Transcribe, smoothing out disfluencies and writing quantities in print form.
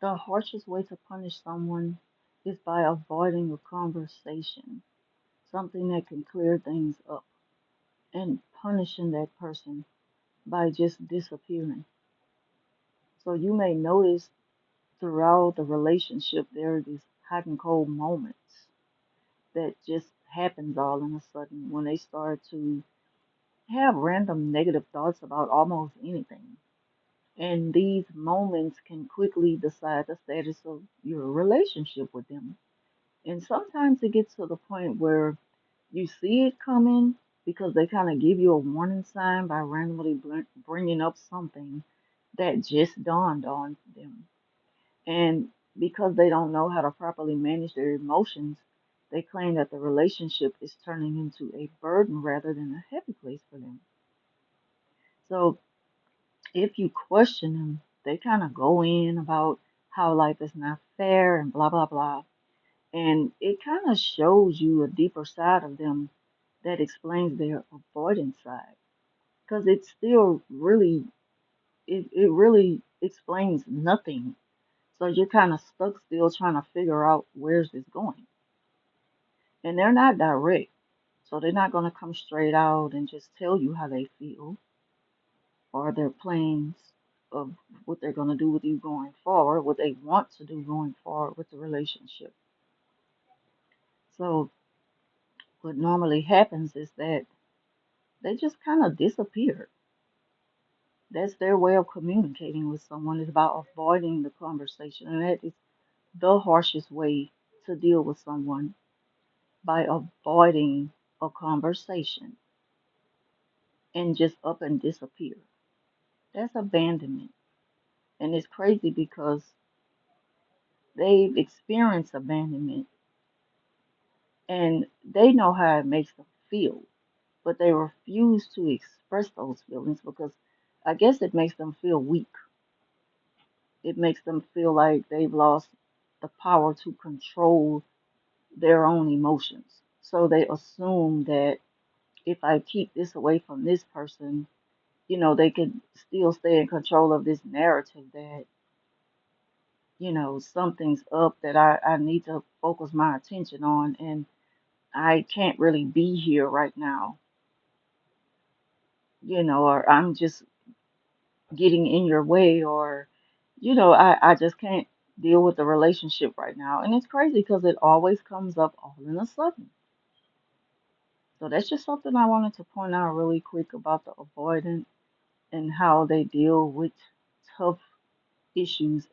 The harshest way to punish someone is by avoiding a conversation, something that can clear things up, and punishing that person by just disappearing. So you may notice throughout the relationship there are these hot and cold moments that just happens all in a sudden when they start to have random negative thoughts about almost anything. And these moments can quickly decide the status of your relationship with them. And sometimes it gets to the point where you see it coming because they kind of give you a warning sign by randomly bringing up something that just dawned on them. And because they don't know how to properly manage their emotions, they claim that the relationship is turning into a burden rather than a happy place for them. So if you question them, they kind of go in about how life is not fair and blah, blah, blah. And it kind of shows you a deeper side of them that explains their avoidance side. Because it's still really, it really explains nothing. So you're kind of stuck still trying to figure out where's this going. And they're not direct. So they're not going to come straight out and just tell you how they feel or their plans of what they're going to do with you going forward, what they want to do going forward with the relationship. So what normally happens is that they just kind of disappear. That's their way of communicating with someone. It's about avoiding the conversation. And that is the harshest way to deal with someone by avoiding a conversation and just up and disappear. That's abandonment. And it's crazy because they've experienced abandonment and they know how it makes them feel, but they refuse to express those feelings because I guess it makes them feel weak. It makes them feel like they've lost the power to control their own emotions. So they assume that if I keep this away from this person, they could still stay in control of this narrative that, something's up that I need to focus my attention on and I can't really be here right now, or I'm just getting in your way, or, I just can't deal with the relationship right now. And it's crazy because it always comes up all in a sudden. So that's just something I wanted to point out really quick about the avoidant and how they deal with tough issues